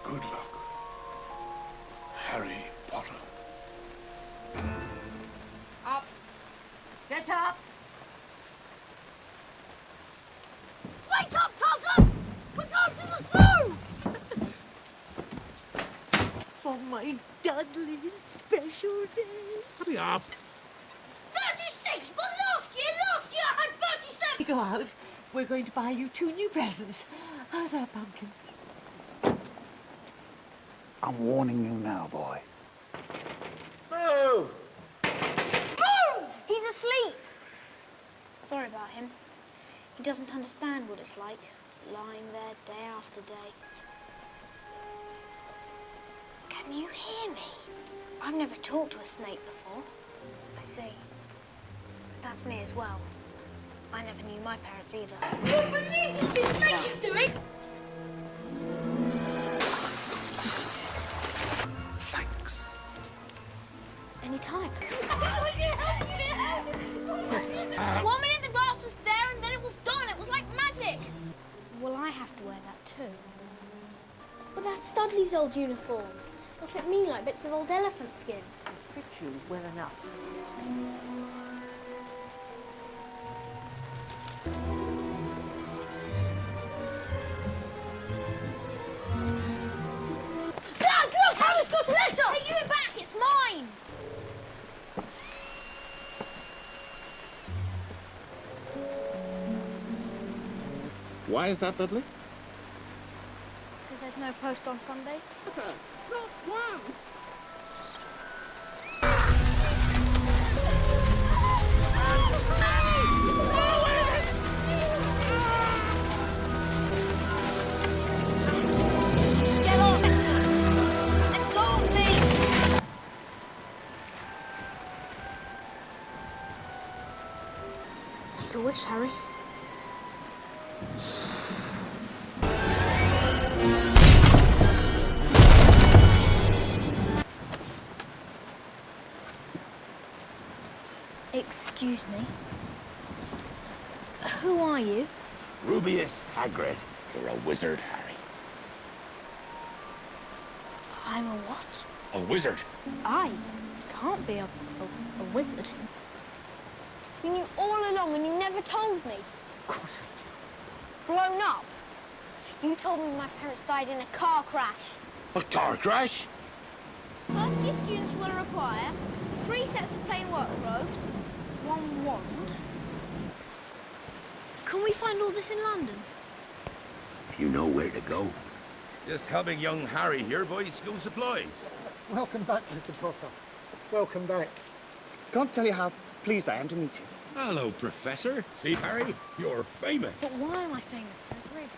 Good luck, Harry Potter. Up! Get up! Wake up, cousin! We're going to the zoo! For my Dudley's special day. Hurry up. 36! But last year I had 37! We go out, we're going to buy you 2 new presents. How's that, Pumpkin? I'm warning you now, boy. Move! Move! He's asleep! Sorry about him. He doesn't understand what it's like, lying there day after day. Can you hear me? I've never talked to a snake before. I see. That's me as well. I never knew my parents either. You won't believe what this snake is doing! Thanks. Anytime. 1 minute the glass was there and then it was gone. It was like magic. Well, I have to wear that too. But that's Dudley's old uniform. It'll fit me like bits of old elephant skin. It'll fit you well enough. Dad, look! Harry's got a letter! Hey, give it back! It's mine! Why is that, Dudley? Because there's no post on Sundays. Not one. Get on! Let go of me! Make a wish, Harry. Excuse me. Who are you? Rubius Hagrid. You're a wizard, Harry. I'm a what? A wizard? I can't be a wizard. You knew all along and you never told me. Of course I Blown up. You told me my parents died in a car crash. A car crash? First year students will require 3 sets of plain work robes, 1 wand. Can we find all this in London? If you know where to go. Just helping young Harry here buy school supplies. Welcome back, Mr. Potter. Welcome back. Can't tell you how pleased I am to meet you. Hello, Professor. See, Harry, you're famous. But why am I famous? I've read.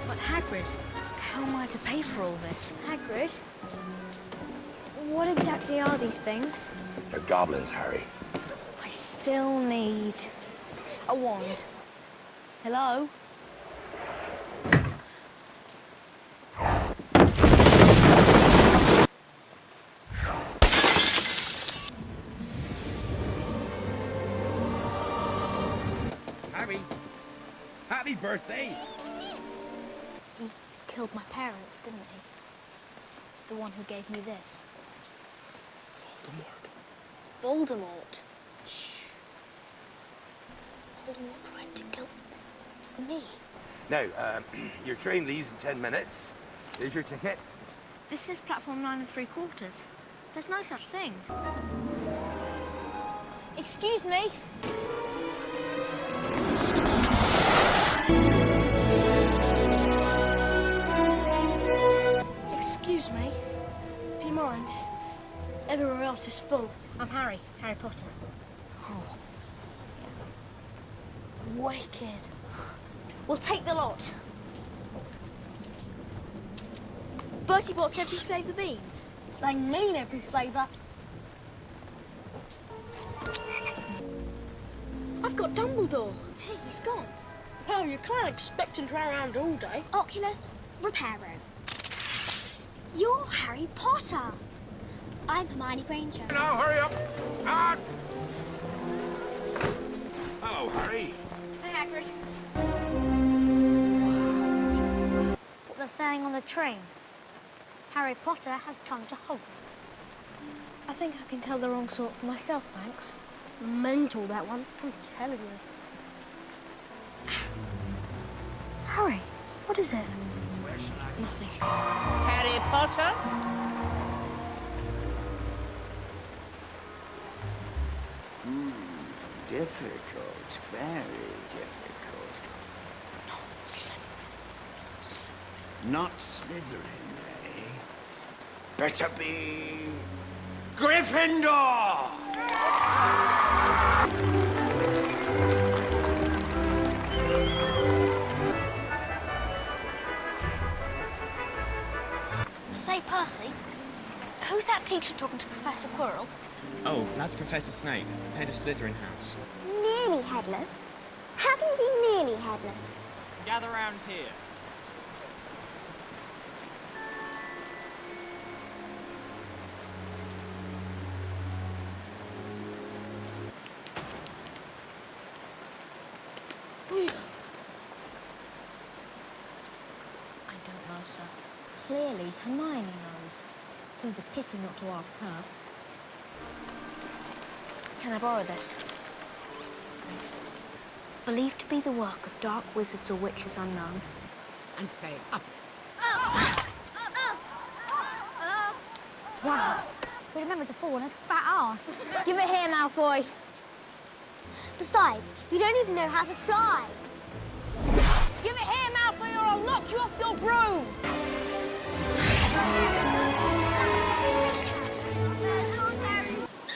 But Hagrid, how am I to pay for all this? Hagrid, what exactly are these things? They're goblins, Harry. I still need a wand. Hello? Harry, happy birthday. He killed my parents, didn't he? The one who gave me this. Voldemort. Shh. Voldemort tried to kill me. Now, your train leaves in 10 minutes. Here's your ticket. This is platform 9 3/4. There's no such thing. Excuse me. Excuse me. Do you mind? Everywhere else is full. I'm Harry Potter. Oh. Wicked. We'll take the lot. Bertie Bott's every flavour beans. They mean every flavour. I've got Dumbledore. Hey, he's gone. Well, you can't expect him to run around all day. Oculus Reparo. You're Harry Potter. I'm Hermione Granger. Now, hurry up. Ah! Hello, Harry. Hey, Hagrid. the saying on the train? Harry Potter has come to Hogwarts. I think I can tell the wrong sort for myself, thanks. Mental, that one. I'm telling you. Harry, what is it? Nothing. Harry Potter? Difficult, very difficult. Not Slytherin, eh? Better be Gryffindor! Say, Percy, who's that teacher talking to Professor Quirrell? Oh, that's Professor Snape, head of Slytherin House. Nearly headless. How can you be nearly headless? Gather round here. I don't know, sir. Clearly, Hermione knows. Seems a pity not to ask her. Can I borrow this? Thanks. Believed to be the work of dark wizards or witches unknown. And say up. Wow. We remembered to fall on his fat ass. Give it here, Malfoy. Besides, you don't even know how to fly. Give it here, Malfoy, or I'll knock you off your broom!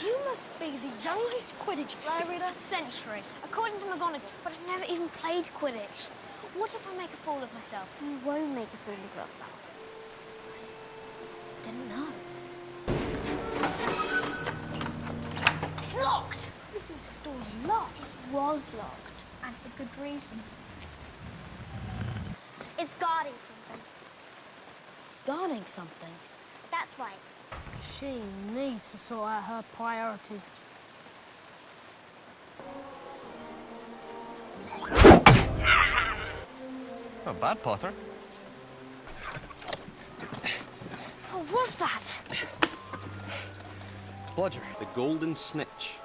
You must be the youngest Quidditch player in a century. According to McGonagall. But I've never even played Quidditch. What if I make a fool of myself? You won't make a fool of yourself. Didn't know. It's locked! Who thinks this door's locked? It was locked. And for good reason. It's guarding something. Guarding something? That's right. She needs to sort out her priorities. Not bad, Potter. What was that? Blodger, the golden snitch.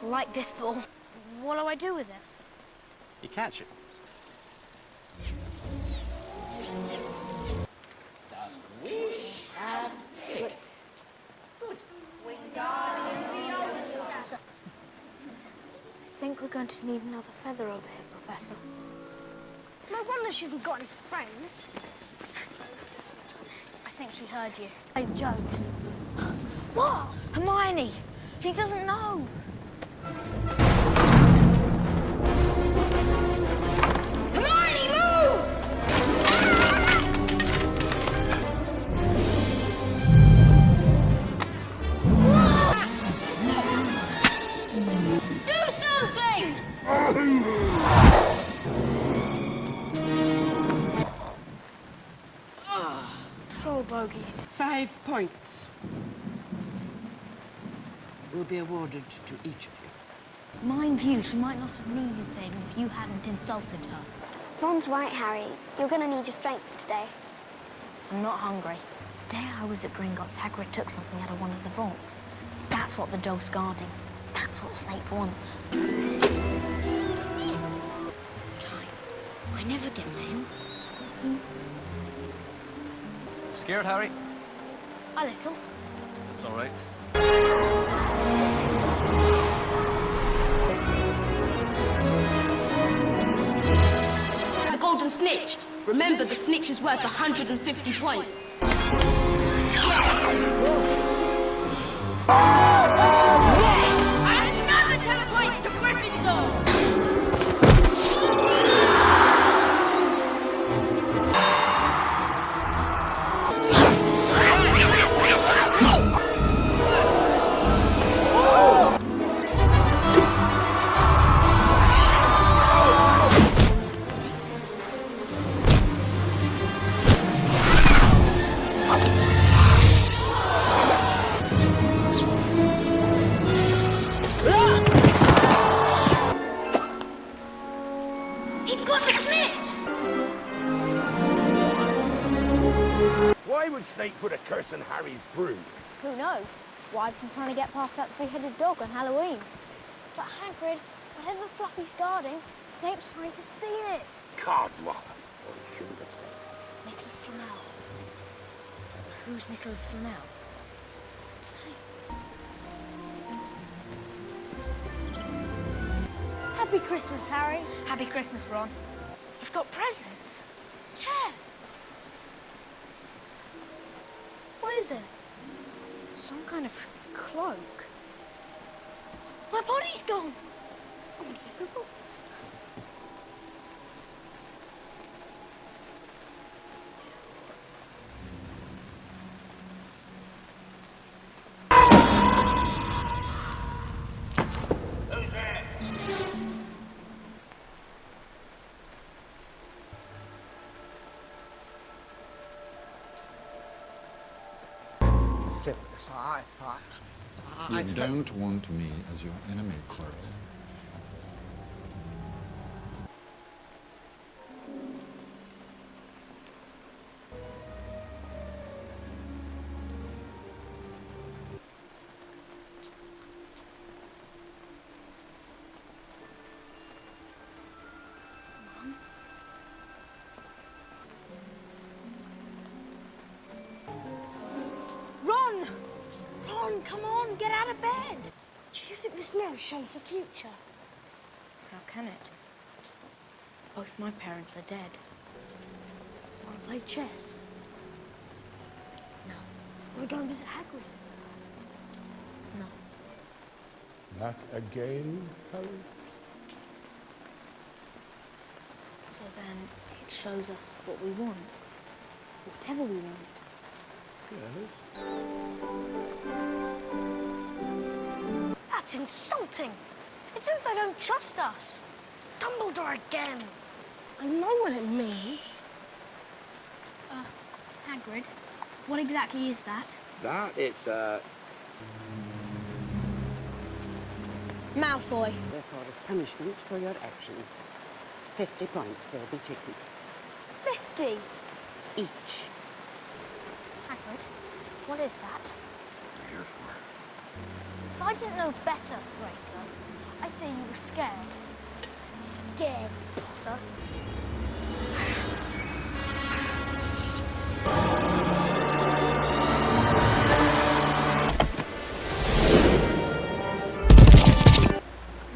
I like this ball. What do I do with it? You catch it. I think we're going to need another feather over here, Professor. No wonder she hasn't got any friends. I think she heard you. Playing jokes. What? Hermione! She doesn't know. Hermione, move! Do something! Troll bogies. 5 points will be awarded to each of you. Mind you, she might not have needed saving if you hadn't insulted her. Ron's right, Harry. You're going to need your strength today. I'm not hungry. Today I was at Gringotts. Hagrid took something out of one of the vaults. That's what the dog's guarding. That's what Snape wants. Time. I never get mail. Scared, Harry? A little. That's all right. The golden snitch. Remember, the snitch is worth 150 points. Another 10 points to Gryffindor! He's got the snitch! Why would Snape put a curse on Harry's broom? Who knows? Why I've been trying to get past that three-headed dog on Halloween. But Hagrid, whatever Fluffy's guarding, Snape's trying to steal it. Codswallop. Or he shouldn't have said. Nicholas Flamel. Who's Nicholas Flamel? Happy Christmas, Harry. Happy Christmas, Ron. I've got presents. Yeah. What is it? Some kind of cloak. My body's gone. I'm invisible. Who's there? Severus, I You don't want me as your enemy, Quirrell. Ron! Ron, come on, get out of bed. Do you think this mirror shows the future? How can it? Both my parents are dead. Want to play chess? No. Want to go and visit Hagrid? No. Back again, Harry? So then it shows us what we want. Whatever we want. Yes. That's insulting. It's as if they don't trust us. Dumbledore again. I know what it means. Hagrid, what exactly is that? That? It's, Malfoy. Therefore, as punishment for your actions, 50 points will be taken. 50? Each. Hagrid, what is that? here for. If I didn't know better, Draco, I'd say you were scared. Scared, Potter.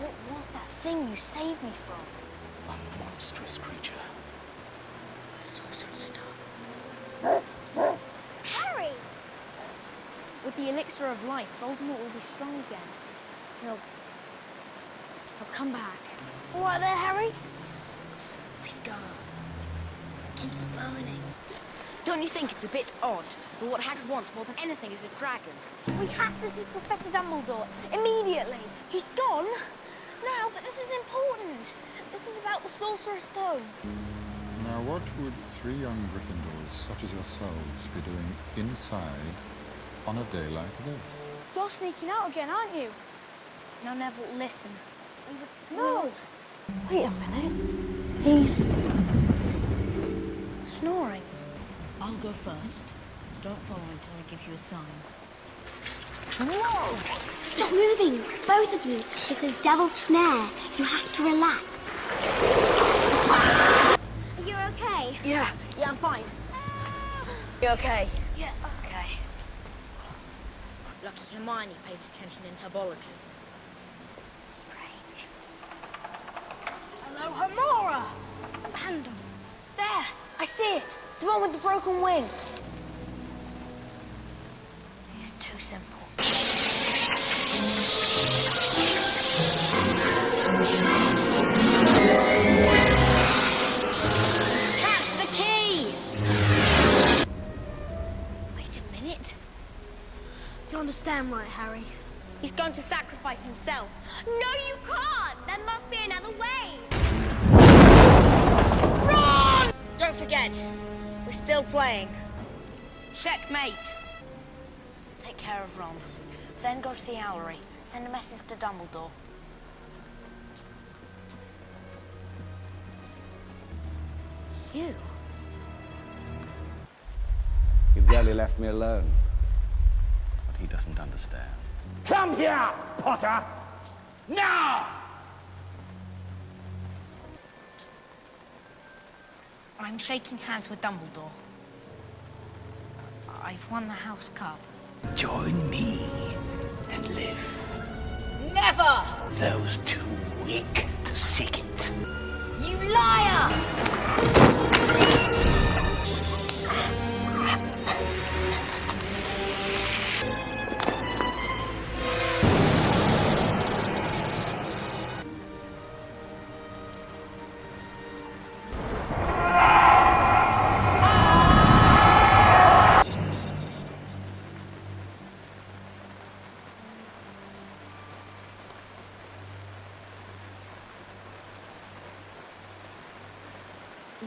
What was that thing you saved me from? A monstrous creature. The Sorcerer's Stone. Harry! With the elixir of life, Voldemort will be strong again. He'll come back. All right there, Harry? My scar keeps burning. Don't you think it's a bit odd that what Hagrid wants more than anything is a dragon? We have to see Professor Dumbledore immediately. He's gone? No, but this is important. This is about the Sorcerer's Stone. Now, what would 3 young Gryffindors such as yourselves be doing inside on a day like this? You're sneaking out again, aren't you? Now, Neville, listen. No. Wait a minute. He's snoring. I'll go first. Don't follow until I give you a sign. Whoa! Stop moving, both of you. This is Devil's Snare. You have to relax. Are you okay? Yeah, I'm fine. You okay? Yeah. Okay. Lucky Hermione pays attention in herbology. Strange. Hello, Hamora! Panda. There, I see it. The one with the broken wing. It's too simple. Catch the key! Wait a minute. You understand, right, Harry? He's going to sacrifice himself. No, you can't. There must be another way. Run! Don't forget, we're still playing. Checkmate. Take care of Ron. Then go to the Owlery. Send a message to Dumbledore. You barely left me alone. But he doesn't understand. Come here, Potter! Now! I'm shaking hands with Dumbledore. I've won the House Cup. Join me and live. Never! Those too weak to seek it. You liar!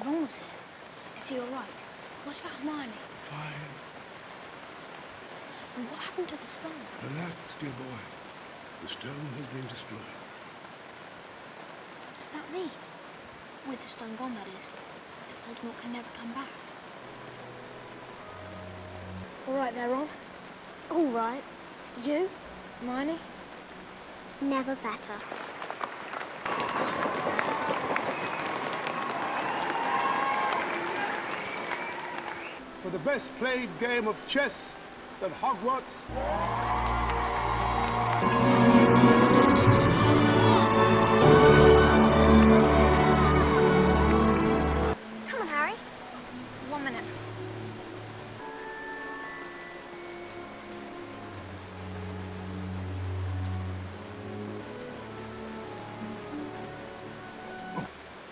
Ron's here. Is he all right? What about Hermione? Fine. And what happened to the stone? Relax, dear boy. The stone has been destroyed. What does that mean? With the stone gone, that is. That Voldemort can never come back. All right there, Ron. All right. You? Hermione? Never better. For the best played game of chess at Hogwarts. Come on, Harry. 1 minute.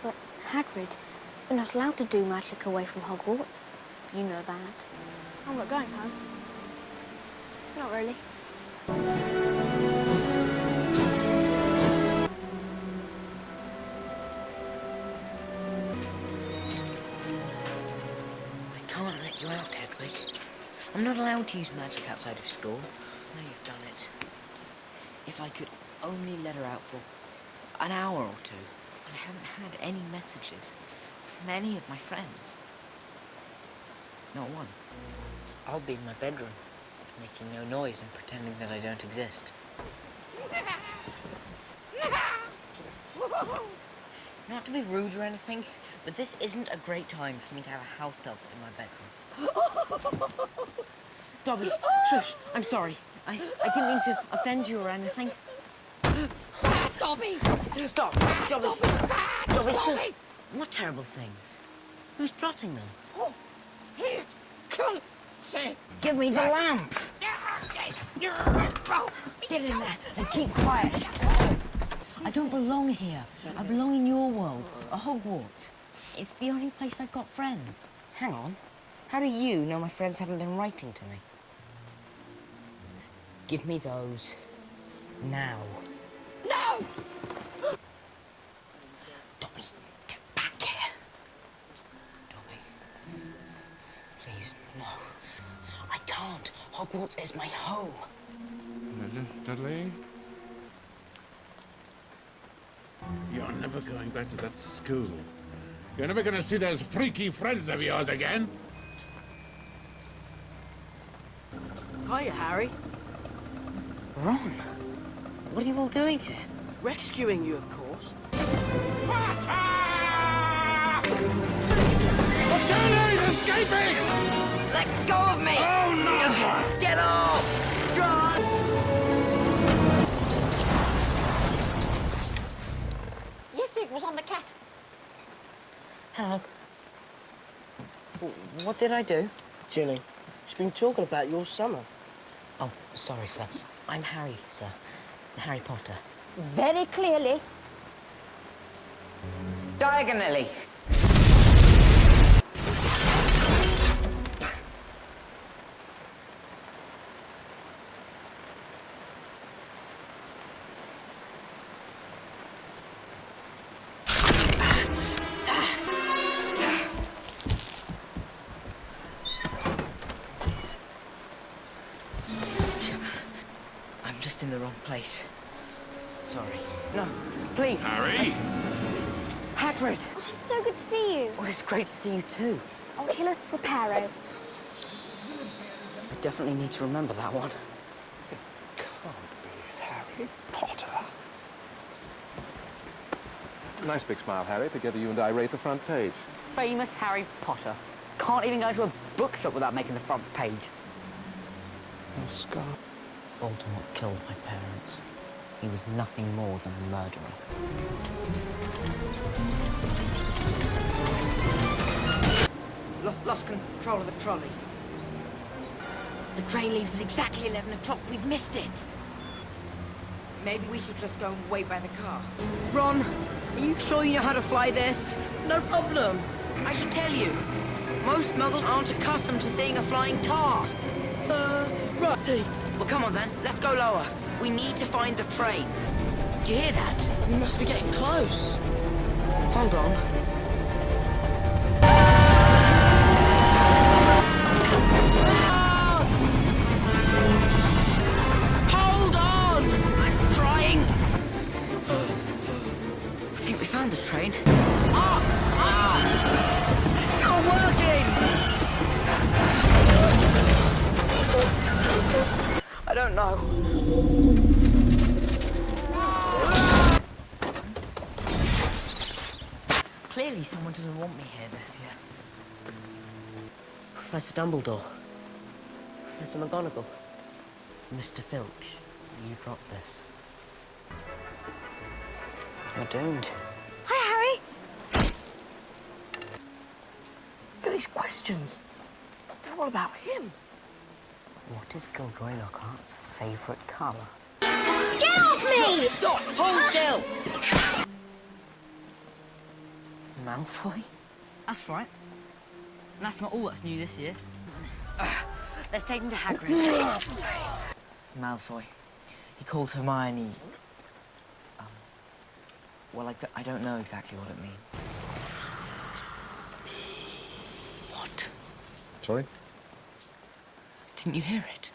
But, Hagrid, you're not allowed to do magic away from Hogwarts. You know that. I'm not going home. Not really. I can't let you out, Hedwig. I'm not allowed to use magic outside of school. Now you've done it. If I could only let her out for an hour or two. I haven't had any messages from any of my friends. Not one. I'll be in my bedroom, making no noise and pretending that I don't exist. Not to be rude or anything, but this isn't a great time for me to have a house elf in my bedroom. Dobby, shush, I'm sorry. I didn't mean to offend you or anything. Dobby! Stop! Dobby! Dobby, shush! What terrible things? Who's plotting them? Here, come, say. Give me the lamp! Get in there and keep quiet. I don't belong here. I belong in your world, a Hogwarts. It's the only place I've got friends. Hang on. How do you know my friends haven't been writing to me? Give me those. Now. No! Dobby, get back here. Dobby. Please, no. I can't. Hogwarts is my home. Dudley? You're never going back to that school. You're never going to see those freaky friends of yours again. Hiya, Harry. Ron, what are you all doing here? Rescuing you, of course. Charlie, escaping! Let go of me! Oh, no! Get off! Draw! Yesterday it was on the cat. Hello. What did I do? Ginny, she's been talking about your summer. Oh, sorry, sir. I'm Harry, sir. Harry Potter. Very clearly. Diagonally. I'm just in the wrong place. Sorry. No, please. Harry? Hagrid! Oh, it's so good to see you. Oh, it's great to see you too. Oculus Reparo. I definitely need to remember that one. Can't be Harry Potter. Nice big smile, Harry. Together you and I rate the front page. Famous Harry Potter. Can't even go to a bookshop without making the front page. Oscar. Voldemort killed my parents. He was nothing more than a murderer. Lost control of the trolley. The train leaves at exactly 11 o'clock. We've missed it. Maybe we should just go and wait by the car. Ron, are you sure you know how to fly this? No problem. I should tell you. Most muggles aren't accustomed to seeing a flying car. Right. See. Well, come on then. Let's go lower. We need to find the train. Do you hear that? We must be getting close. Hold on. Hold on! I'm trying. I think we found the train. It's not working! I don't know. Clearly someone doesn't want me here this year. Professor Dumbledore. Professor McGonagall. Mr. Filch, you dropped this. You're doomed. Hi, Harry. Look at these questions. They're all about him. What is Gilderoy Lockhart's favourite colour? Get off me! Stop! Hold still! Malfoy? That's right. And that's not all that's new this year. Let's take him to Hagrid. Malfoy. He called Hermione... well, I don't know exactly what it means. What? Sorry? Didn't you hear it?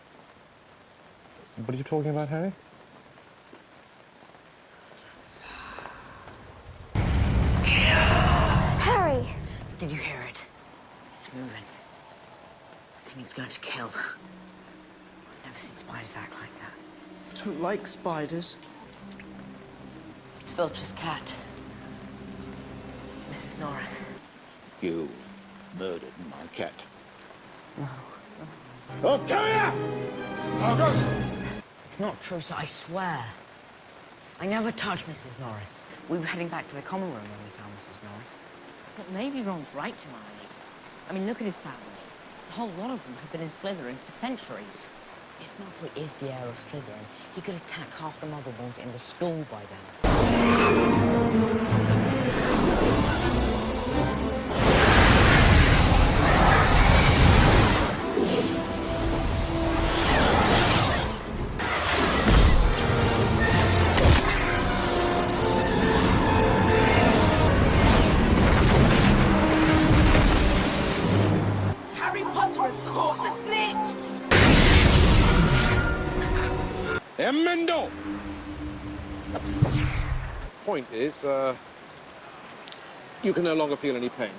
What are you talking about, Harry? Harry! Did you hear it? It's moving. I think it's going to kill. I've never seen spiders act like that. Don't like spiders. It's Filch's cat. It's Mrs. Norris. You murdered my cat. No. I'll kill you! August! It's not true, sir, I swear. I never touched Mrs. Norris. We were heading back to the common room when we found Mrs. Norris. But maybe Ron's right, Hermione. I mean, look at his family. The whole lot of them have been in Slytherin for centuries. If Malfoy is the heir of Slytherin, he could attack half the Muggleborns in the school by then. Harry Potter has caught the snitch! Emendo! Point is, you can no longer feel any pain.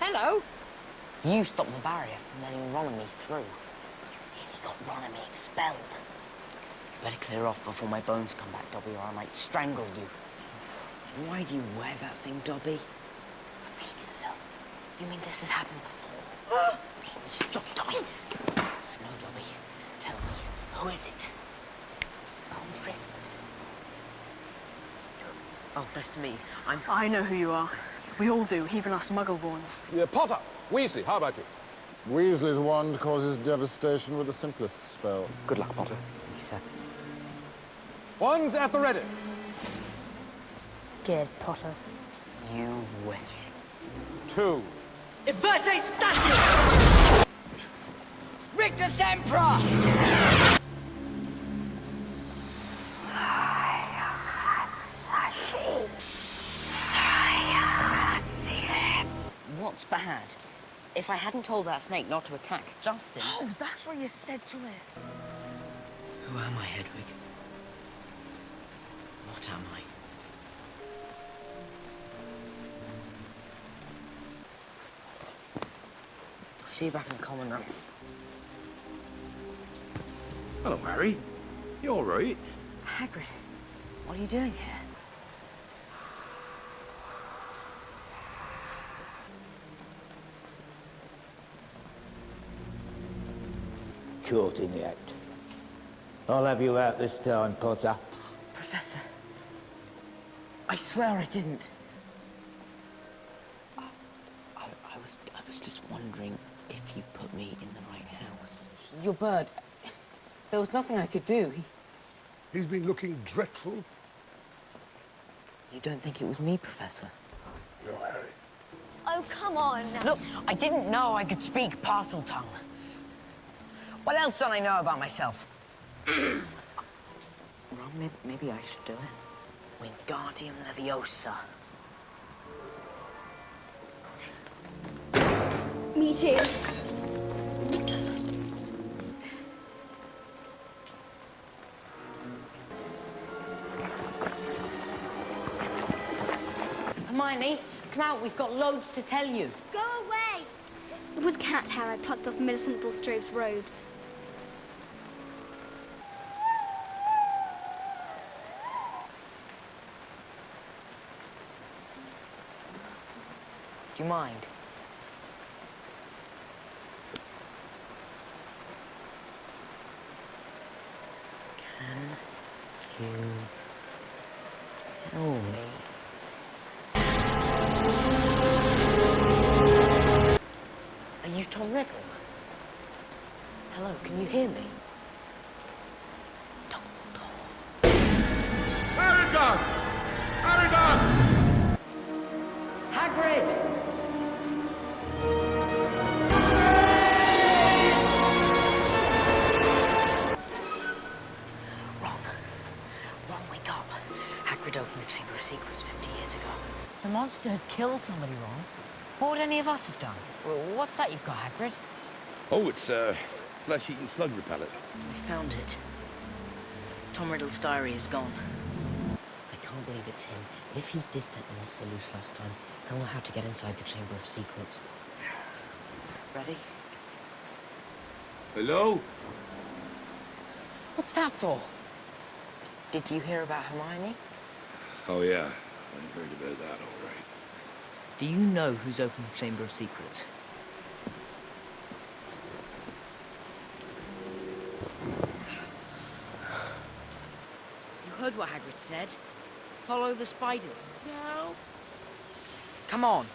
Hello? You stopped the barrier from letting Ron and me through. You nearly got Ron and me expelled. You better clear off before my bones come back, Dobby, or I might strangle you. Why do you wear that thing, Dobby? Repeat yourself. You mean this has happened before? Stop, Dobby! No, Dobby. Tell me, who is it? Humphrey. Oh, nice to meet you. I know who you are. We all do, even us Muggleborns. Yeah, Potter! Weasley, how about you? Weasley's wand causes devastation with the simplest spell. Good luck, Potter. You said. Wands at the ready. Scared, Potter. You wish. 2. Inverte Status! Rictus Emperor! What's bad? If I hadn't told that snake not to attack Justin... Oh, that's what you said to it. Who am I, Hedwig? What am I? See you back in the common room. Hello, Harry. You all right? Hagrid, what are you doing here? Caught in the act. I'll have you out this time, Potter. Professor, I swear I didn't. I was just wondering if you put me in the right house. Your bird, there was nothing I could do. He's been looking dreadful. You don't think it was me, Professor? No, Harry. Oh, come on. Look, I didn't know I could speak parcel tongue. What else don't I know about myself? Ron, maybe I should do it. Wingardium Leviosa. Me too. Hermione, come out. We've got loads to tell you. Go away! It was Cat's hair I plucked off Millicent Bulstrode's robes. Do you mind? Can you tell me? Are you Tom Riddle? Hello, can you hear me? Aragog! Aragog! Hagrid! Ron, wake up. Hagrid opened the Chamber of Secrets 50 years ago. The monster had killed somebody, Ron. What would any of us have done? What's that you've got, Hagrid? Oh, it's flesh-eating slug repellent. We found it. Tom Riddle's diary is gone. I can't believe it's him. If he did set the monster loose last time, he'll know how to get inside the Chamber of Secrets. Ready? Hello? What's that for? Did you hear about Hermione? Oh, yeah. I heard about that, all right. Do you know who's opened the Chamber of Secrets? You heard what Hagrid said. Follow the spiders. No. Come on.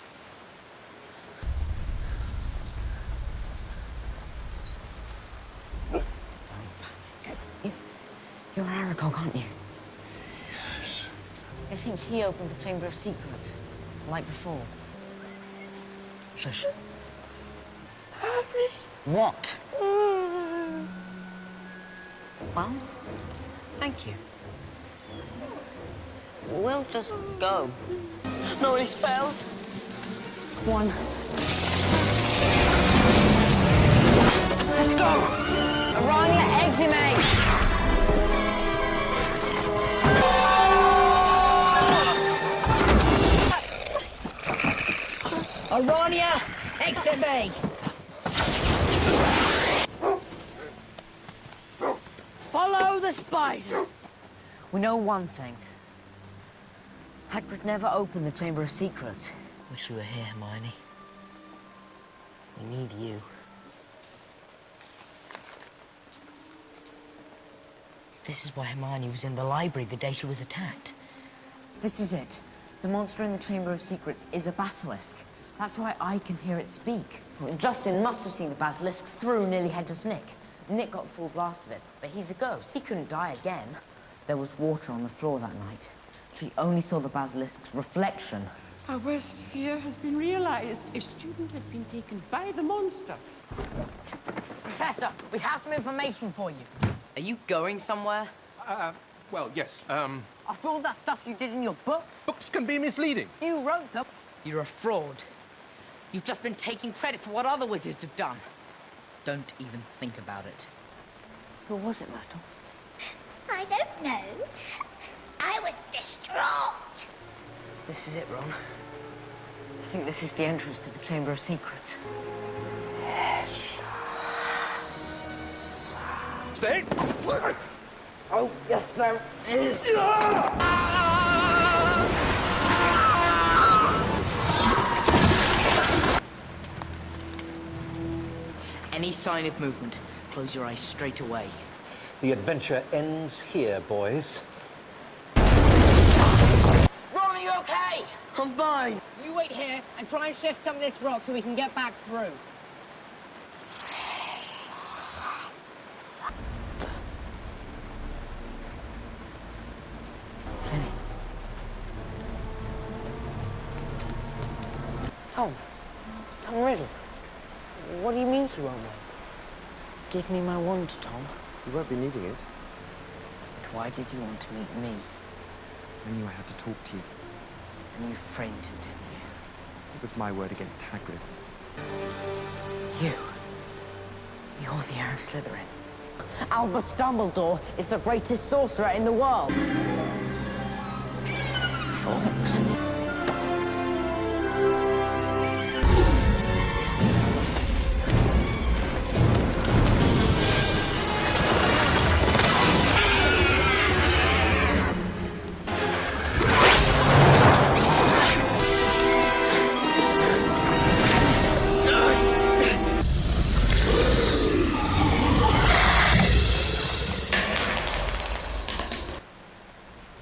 Don't panic. You're Aragog, aren't you? Yes. I think he opened the Chamber of Secrets, like before. Shush. Harry. What? Well, thank you. We'll just go. Know any spells? One. Let's go! Arania Eximate! Arania Eximate! Follow the spiders! We know one thing. Hagrid never opened the Chamber of Secrets. Wish you were here, Hermione. We need you. This is why Hermione was in the library the day she was attacked. This is it. The monster in the Chamber of Secrets is a basilisk. That's why I can hear it speak. Well, Justin must have seen the basilisk through nearly head to Nick. Nick got the full blast of it, but he's a ghost. He couldn't die again. There was water on the floor that night. She only saw the basilisk's reflection. Our worst fear has been realized. A student has been taken by the monster. Professor, we have some information for you. Are you going somewhere? Well, yes. After all that stuff you did in your books? Books can be misleading. You wrote them. You're a fraud. You've just been taking credit for what other wizards have done. Don't even think about it. Who was it, Myrtle? I don't know. I was distraught. This is it, Ron. I think this is the entrance to the Chamber of Secrets. Snape? Oh, yes, there is. Any sign of movement, close your eyes straight away. The adventure ends here, boys. Ron, are you okay? I'm fine. You wait here and try and shift some of this rock so we can get back through. Jenny. Tom Riddle. What do you mean she won't wait? Give me my wand, Tom. You won't be needing it. But why did you want to meet me? I knew I had to talk to you. And you framed him, didn't you? It was my word against Hagrid's. You're the heir of Slytherin. Albus Dumbledore is the greatest sorcerer in the world. Fawkes.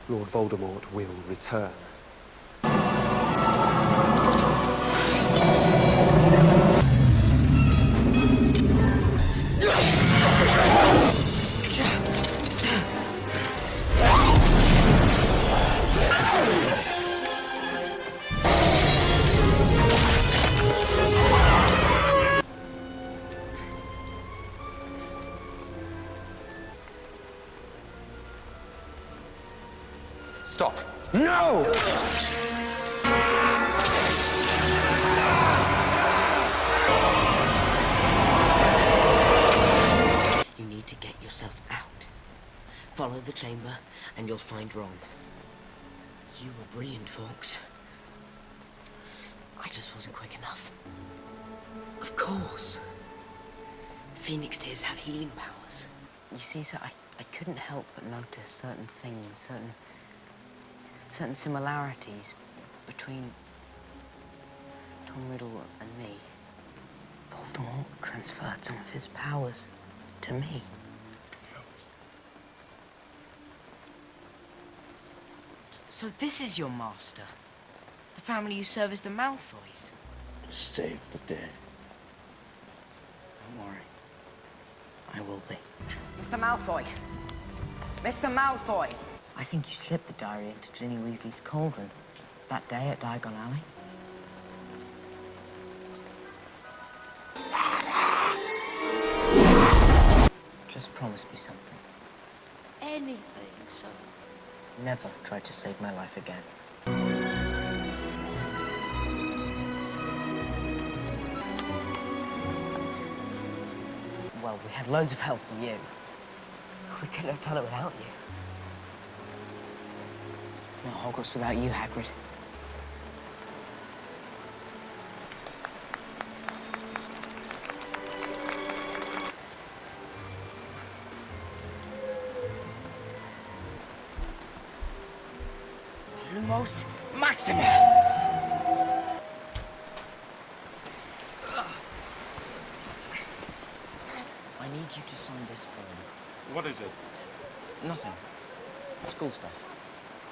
Lord Voldemort will return. Stop. No! You need to get yourself out. Follow the chamber, and you'll find Ron. You were brilliant, Fawkes. I just wasn't quick enough. Of course. Phoenix tears have healing powers. You see, sir, I couldn't help but notice certain things, certain similarities between Tom Riddle and me. Voldemort transferred some of his powers to me. So this is your master? The family you serve as the Malfoys? Save the day. Don't worry. I will be. Mr. Malfoy! Mr. Malfoy! I think you slipped the diary into Ginny Weasley's cauldron that day at Diagon Alley. Just promise me something. Anything, sir. Never try to save my life again. Well, we had loads of help from you. We couldn't have done it without you. It's not Hogwarts without you, Hagrid. Lumos Maxima! I need you to sign this form. What is it? Nothing. School stuff.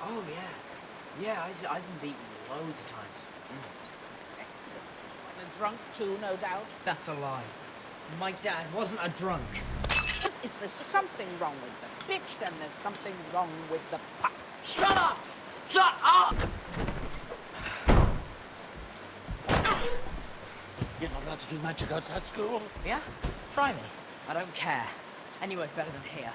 Oh, yeah. Yeah, I've been beaten loads of times. And a drunk too, no doubt. That's a lie. My dad wasn't a drunk. If there's something wrong with the bitch, then there's something wrong with the pup. Shut up! Shut up! You're not allowed to do magic outside school. Yeah? Try me. I don't care. Anywhere's better than here.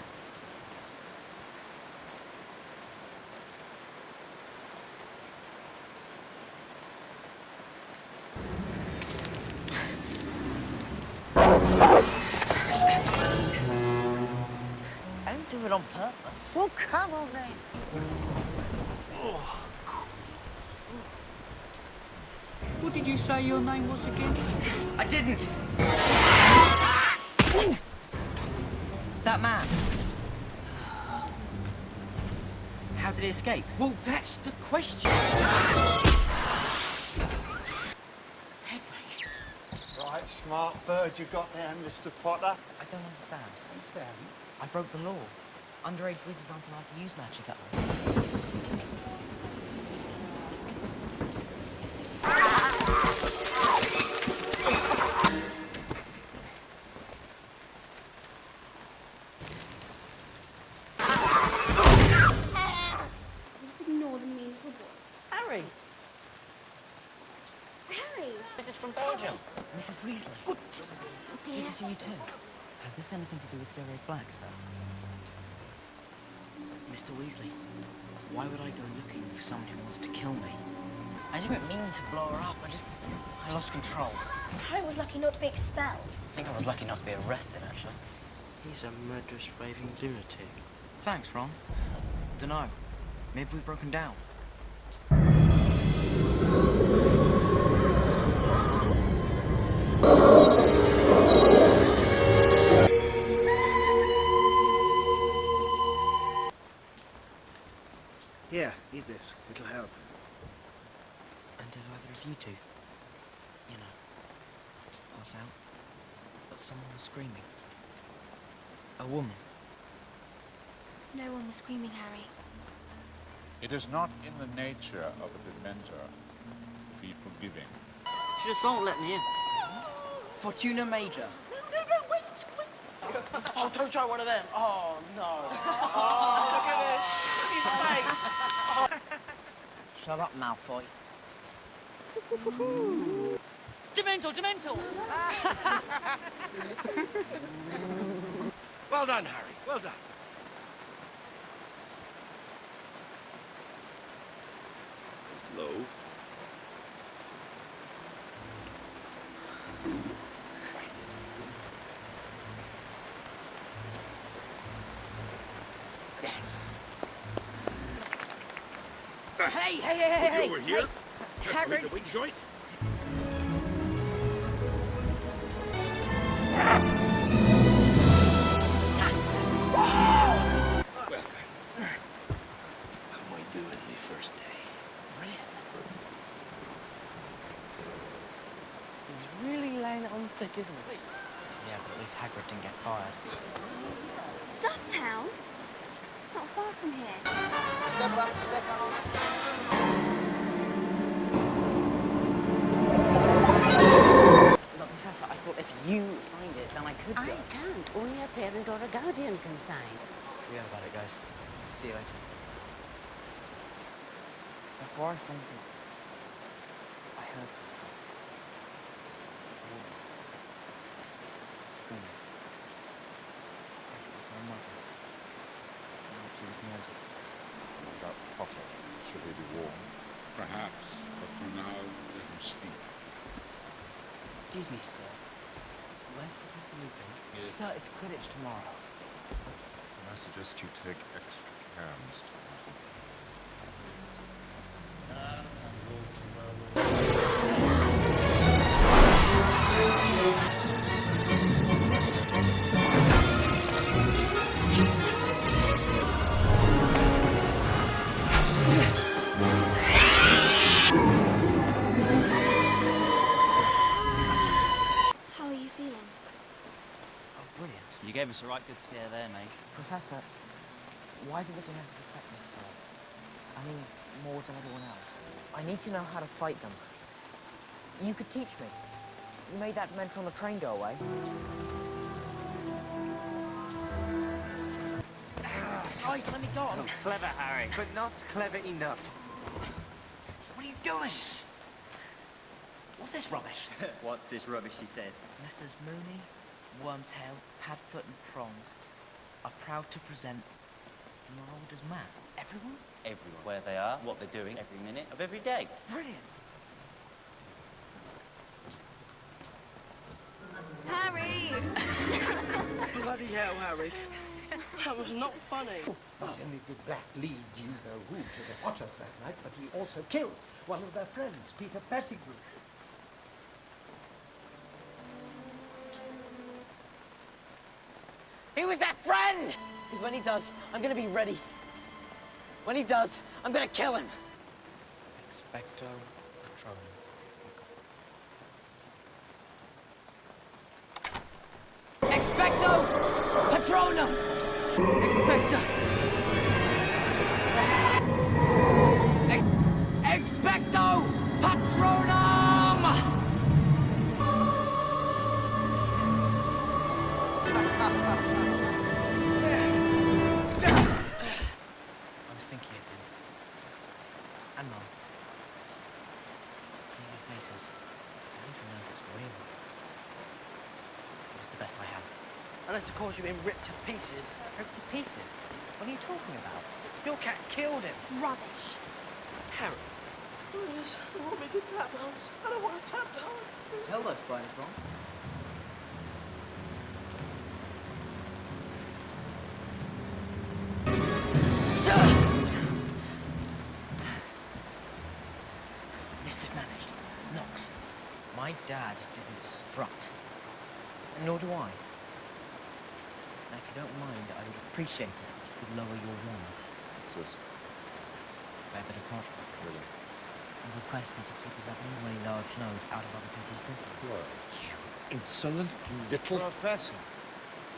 I didn't do it on purpose. Well, come on then. What did you say your name was again? I didn't. That man. How did he escape? Well, that's the question. Right, smart bird you got there, Mr. Potter. I don't understand. Understand? I broke the law. Underage wizards aren't allowed to use magic at all. Just ignore the mean little boy. Harry! Harry! Message from Belgium. Mrs. Weasley. Good to see you, Good dear. to see you too. Has this anything to do with Sirius Black, sir? Mr. Weasley, why would I go looking for someone who wants to kill me? I didn't mean to blow her up. I lost control. Harry was lucky not to be expelled. I think I was lucky not to be arrested, actually. He's a murderous, raving lunatic. Thanks, Ron. Dunno. Maybe we've broken down. Here, eat this. It'll help. And did either of you two, you know, pass out? But someone was screaming. A woman. No one was screaming, Harry. It is not in the nature of a Dementor to be forgiving. She just won't let me in. Fortuna Major. Oh, don't try one of them. Oh, no. Oh, look at this. His face. Shut up, Malfoy. Dementor, Dementor! Well done, Harry. Well done. Low. Yes. Hey! You were here? Just to Hagrid. leave the wing joint? Well done. How am I doing my first day? Brilliant. He's really laying it on thick, isn't he? Yeah, but at least Hagrid didn't get fired. Dufftown? It's not far from here. Step up, step up. Look, Professor, I thought if you signed it, then I could go. I can't. Only a parent or a guardian can sign. Forget about it, guys. See you later. Before I fainted, I heard something. A woman. Screaming. I think it was my mother. And that she was murdered. About Potter, should he be warned? Perhaps, but for now, let him sleep. Excuse me, sir. Where's Professor Lupin? Yes. Sir, it's Quidditch tomorrow. I suggest you take extra care, Mr. Potter. How are you feeling? Oh, brilliant. You gave us a right good scare there, mate. Professor, why do the Dementors affect me so? I mean, more than everyone else. I need to know how to fight them. You could teach me. You made that Dementor on the train go away. Guys, let me go. Oh, clever, Harry. But not clever enough. What are you doing? What's this rubbish? What's this rubbish, he says? Messrs. Mooney, Wormtail, Padfoot and Prongs are proud to present the Marauder's map. Everyone? Everyone. Where they are, what they're doing every minute of every day. Brilliant. Harry! Bloody hell, Harry. That was not funny. Not only did Black lead you know who to the Potters that night, but he also killed one of their friends, Peter Pettigrew. He was their friend! Because when he does, I'm gonna be ready. When he does, I'm gonna kill him. Expecto Patronum. Expecto Patronum! Expecto... Expecto Patronum! I was thinking of him. And Mum. Seeing your faces, I don't even know if it's real. It's the best I have. Unless, of course, you've been ripped to pieces. Ripped to pieces? What are you talking about? Your cat killed him. Rubbish. Harry. I want me to tap dance. I don't want to tap dance. Tell those spiders wrong. Mischief managed. Knox. My dad didn't strut. Nor do I. Now, if you don't mind, I would appreciate it if you could lower your wand. What's this? Fair bit of parchment. Really? And requested to keep his abnormally large nose out of other people's business. What? Insolent little... Professor.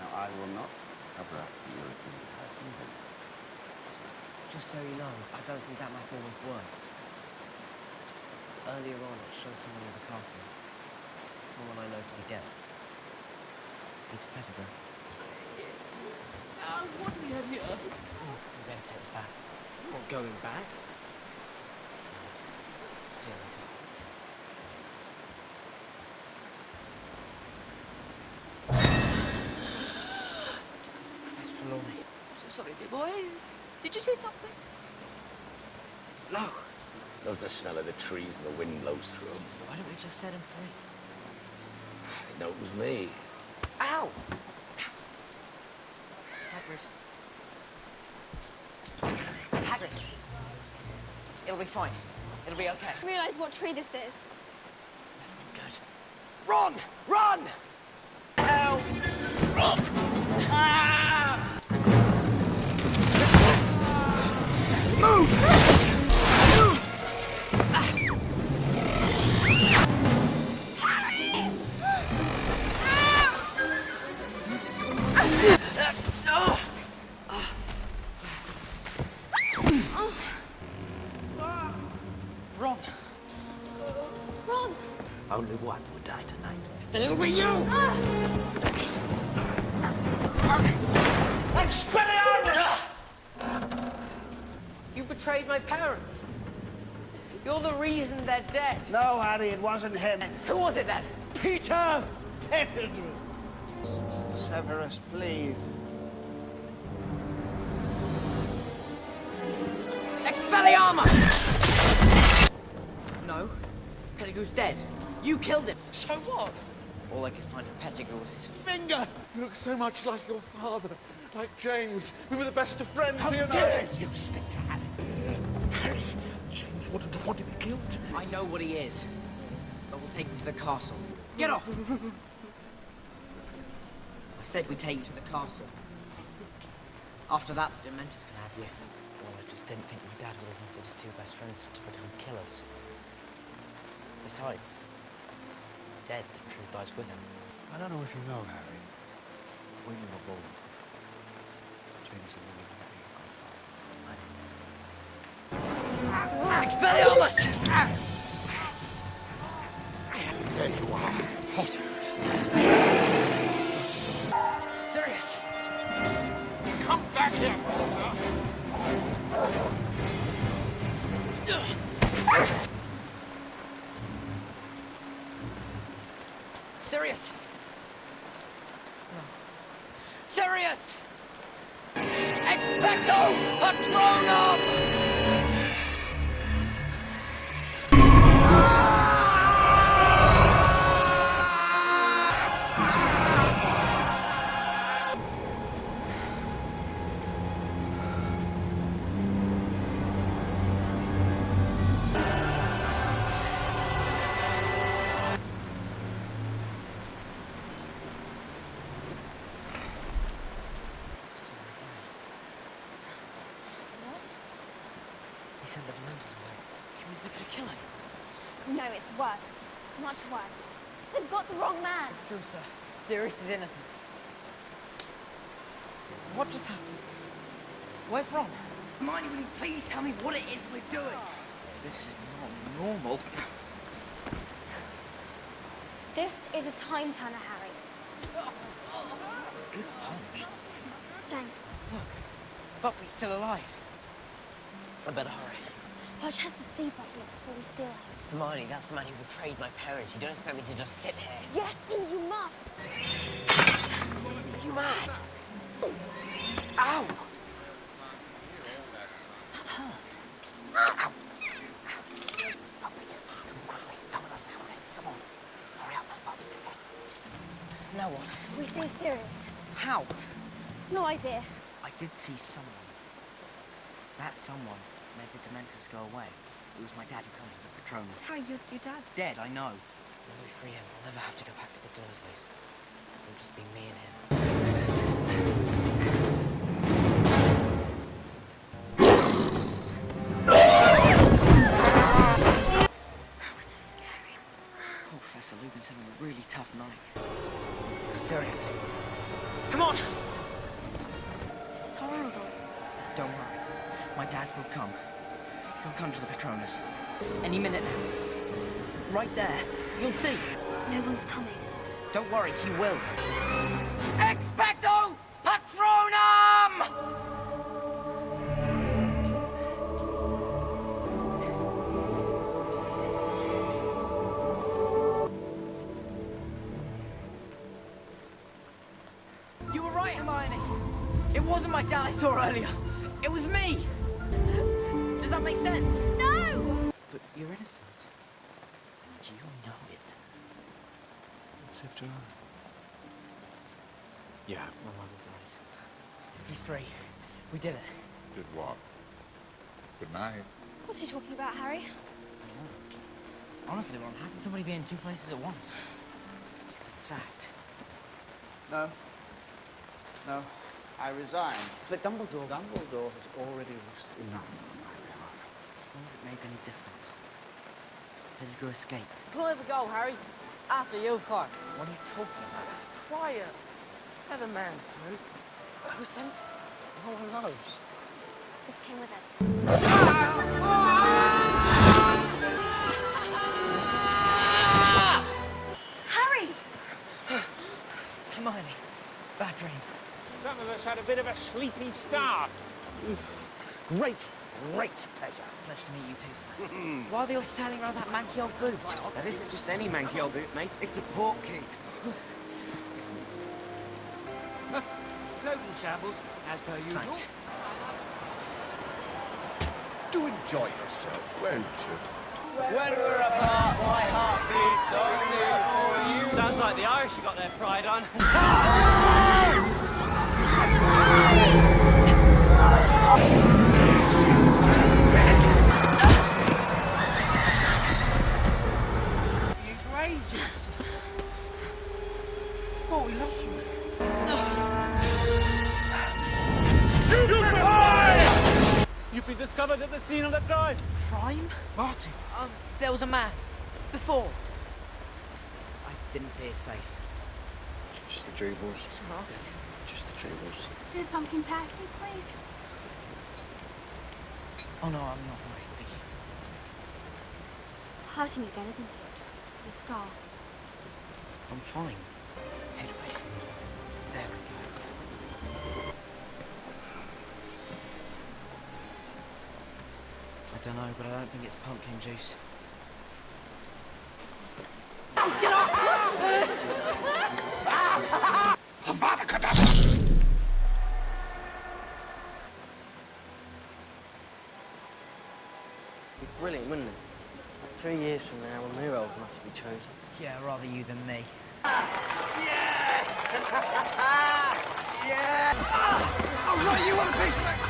Now, I will not cover up the European either. Just so you know, I don't think that map always works. Earlier on, it showed someone in the castle. Someone I know to be dead. Peter Pettigrew. What do we have here? We better take this back. Not going back. See you later. Professor Trelawney. So sorry, dear boy. Did you say something? No. Loves the smell of the trees and the wind blows through them. Why don't we just set him free? They know it was me. Ow! Hagrid. Hagrid. It'll be fine. It'll be okay. Realise what tree this is. That's not good. Run! Run! Ow! Run! Ah! Move! Ron! Ron! Only one would die tonight. Then it'll be you! Expelliarmus! You betrayed my parents. You're the reason they're dead. No, Harry, it wasn't him. Who was it then? Peter Pettigrew. Severus, please. Expelliarmus! No. Pettigrew's dead. You killed him. So what? All I could find of Pettigrew was his Finger! You look so much like your father. Like James. We were the best of friends, How you know. dare you speak to Harry? Harry, James wouldn't want to be killed. I know what he is. But we'll take him to the castle. Get off! I said we take you to the castle. After that, the Dementors can have you. Well, I just didn't think my dad would have wanted his two best friends to become killers. Besides, dead, the truth lies with him. I don't know if you know, Harry. When you were born, James and Lily might be your godfather. Expelliarmus! There you are, Potter. Sirius! Come back here, Potter! Sirius! No. Sirius! Expecto Patronum! sent the Dementors away. You mean they could kill him? No, it's worse. Much worse. They've got the wrong man. It's true, sir. Sirius is innocent. What just happened? Where's Ron? Hermione, will you please tell me what it is we're doing? This is not normal. This is a time turner, Harry. Good punch. Thanks. Look, Buckley's still alive. I better hurry. Fudge has to see Buckley before we steal him. Hermione, that's the man who betrayed my parents. You don't expect me to just sit here. Yes, and you must. Are you mad? Ow! That hurt. Ow! Buckley, come on quickly. Come with us now, okay? Come on. Hurry up, Buckley, okay? Now what? We save Sirius. How? No idea. I did see someone. That someone made the Dementors go away. It was my dad who came to the Patronus. Harry, your dad's Dead, I know. When we free him, we'll never have to go back to the Dursleys. It'll just be me and him. That was so scary. Oh, Professor Lupin's having a really tough night. Sirius. Come on! This is horrible. Don't worry. My dad will come. He'll come to the Patronus. Any minute now. Right there. You'll see. No one's coming. Don't worry, he will. Expecto Patronum! You were right, Hermione. It wasn't my dad I saw earlier. It was me. Does that make sense? No! But you're innocent. Do you know it? Except your eye. Yeah, my mother's eyes. He's free. We did it. Did what? Good night. What's he talking about, Harry? Honestly, Ron, how can somebody be in two places at once? Sacked. No. No. I resign. But Dumbledore... Dumbledore has already lost enough on my behalf. None of it made any difference. Pettigrew escaped. We'll never go, Harry. After you, of course. What are you talking about? Quiet. Let the man through. Who sent him? No one knows. This came with it. Harry! Hermione, bad dream. Some of us had a bit of a sleepy start. Great pleasure. Pleasure to meet you too, sir. Why are they all standing around that manky old boot? That isn't just any manky old boot, mate. It's a portkey. Total shambles, as per usual. Thanks. Do enjoy yourself, won't you? When we're apart, my heart beats only for you. Sounds like the Irish you got their pride on. You for ages. Thought we lost you. You've been discovered at the scene of the crime. Crime? Marty. There was a man. Before. I didn't see his face. Just the Jables. Smart. Just the Jables. 2 pumpkin pasties, please. Oh no, I'm not worried. Thank you. It's hurting again, isn't it? The scar. I'm fine. Hedwig. There we go. I don't know, but I don't think it's pumpkin juice. Get up! Be brilliant, wouldn't it? 3 years from now, when new elves must be chosen. Yeah, rather you than me. Yeah! Yeah! Oh, right, you want a piece of it?